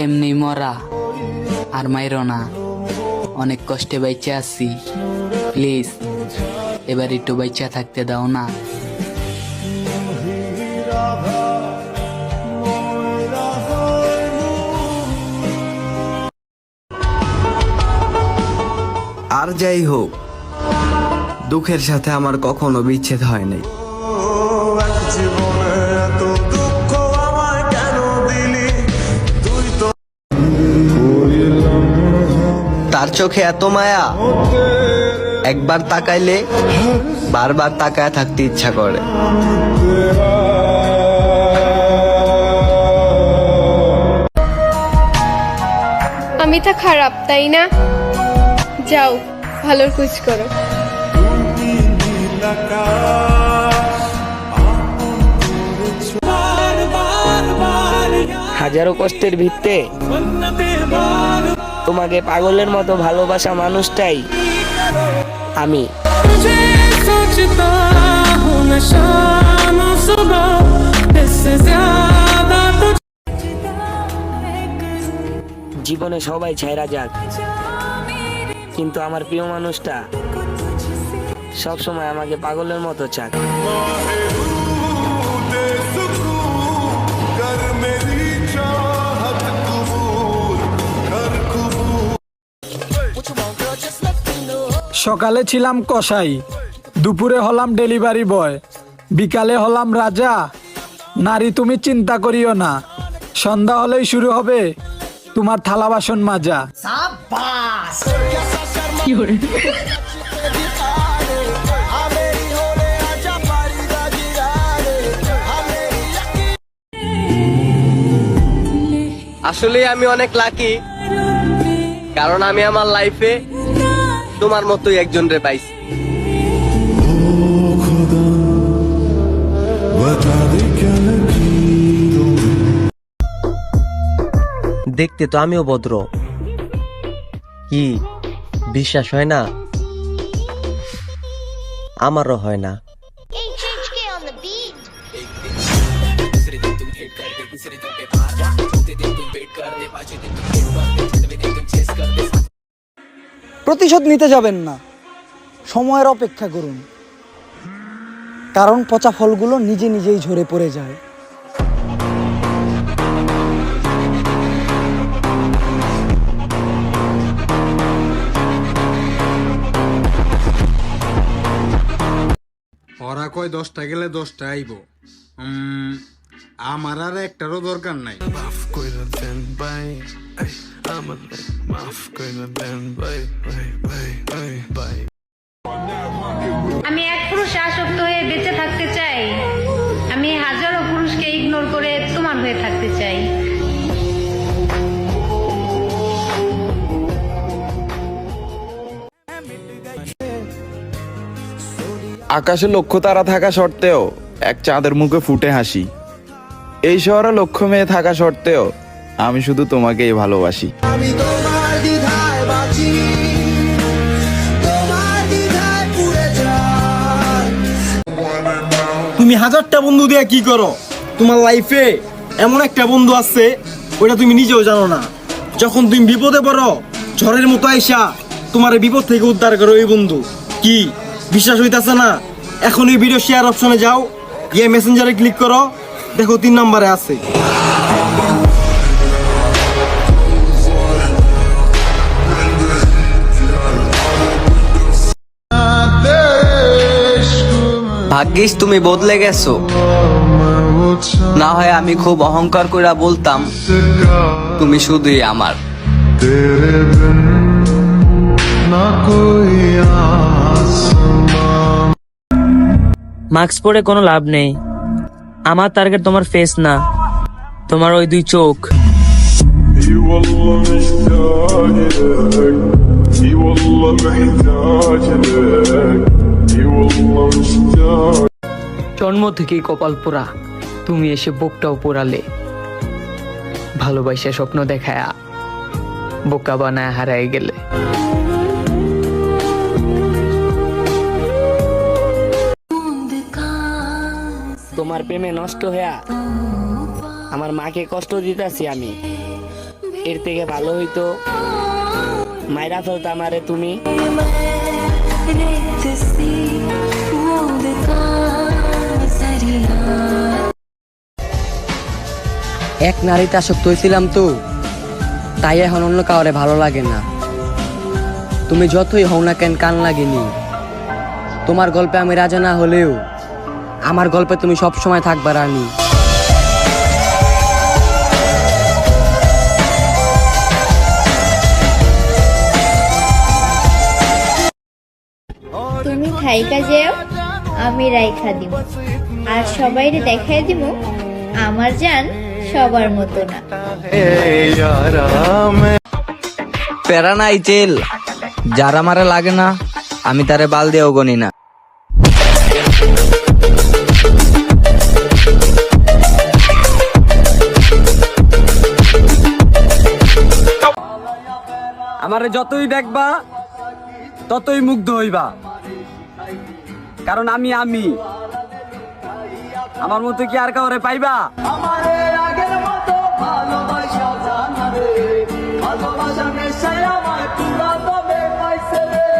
এমনি মরা আর মাইরো না, অনেক কষ্টে বাইচা আছি, প্লিজ এবার একটু বাইচা থাকতে দাও না। আর যাই হোক, দুঃখের সাথে আমার কখনো বিচ্ছেদ হয় নাই। তার চোখে এত মায়া, একবার তাকাইলে বারবার তাকায় থাকতে ইচ্ছা করে। আমি তো খারাপ, তাই না? যাও, ভালোর খোঁজ করো। হাজারো কষ্টের ভিত্তে তোমাকে পাগলের মতো ভালোবাসা মানুষটাই আমি। জীবনে সবাই ছাইরা যাক, কিন্তু আমার প্রিয় মানুষটা সবসময় আমাকে পাগলের মতো চাক। সকালে ছিলাম কসাই, দুপুরে হলাম ডেলিভারি বয়, বিকালে হলাম রাজা। নারী তুমি চিন্তা করিও না, সন্ধ্যা হলেই শুরু হবে তোমার থালা বাসন মাজা। আসলে আমি অনেক লাকি, কারণ আমি আমার লাইফে তোমার মতোই একজন রে পাইছি। দেখতে তো আমিও ভদ্র, কি বিশ্বাস হয় না? আমারও হয় না। HHK on the beat. প্রতিশোধ নিতে যাবেন না, সময়ের অপেক্ষা করুন, কারণ পচা ফলগুলো নিজে নিজেই ঝরে পড়ে যায়। ওরা কয় 10টা গেলে 10টা আইব, আমার আর একটারও দরকার নাই। আমি এক পুরুষে আসক্ত হয়ে বেঁচে থাকতে চাই। আমি হাজারো পুরুষকে ইগনোর করে তোমার হয়ে থাকতে চাই। আকাশে লক্ষ তারা থাকা সত্ত্বেও এক চাঁদের মুখে ফুটে হাসি। এই শহরে লক্ষ মেয়ে থাকা সত্ত্বেও আমি শুধু তোমাকেই ভালোবাসি। তুমি হাজারটা বন্ধু দিয়ে কি করো? তোমার লাইফে এমন একটা বন্ধু আছে, ওটা তুমি নিজেও জানো না। যখন তুমি বিপদে পড়ো, ঝড়ের মতো আইসা তোমার বিপদ থেকে উদ্ধার করো ওই বন্ধু। কি বিশ্বাস হইতাছে না? এখন এই ভিডিও শেয়ার অপশনে যাও, গিয়ে মেসেঞ্জারে ক্লিক করো, দেখো 3 নম্বরে আছে। ভাগ্যিস তুমি বদলে গেছো, না হয় আমি খুব অহংকার করে বলতাম তুমি শুধুই আমার। মাস্ক পরে কোনো লাভ নেই, আমার টার্গেট তোমার ফেস না, তোমার ওই 2 চোখ। জন্ম থেকেই কপাল পোড়া, তুমি এসে বুকটাও পোড়ালে। ভালোবাসা স্বপ্ন দেখায়া বোকা বানায় হারাই গেলে। তোমার প্রেমে নষ্ট হইয়া আমার মাকে কষ্ট দিতেছি আমি। এর থেকে ভালো হইতো মাইরা ফেলতা আমারে তুমি। এক নারীতে আসক্ত হয়েছিলাম তো, তাই এখন অন্য কাউরে ভালো লাগে না। তুমি যতই হও না কেন কান লাগেনি। তোমার গল্পে আমি রাজা না হলেও আমার গল্পে তুমি সব সময় থাকবা রানী। তুমি থাইকা যেও, আমি রাইখা দিব, আর সবাইরে দেখাই দিব আমার জান সবার মতো না। প্যারা নাই তেল, যার আমারে লাগে না আমি তারে বাল দিয়েও গনি না। আমারে যতই দেখবা ততই মুগ্ধ হইবা, কারণ আমি আমার মতো কি আর কাউরে পাইবা?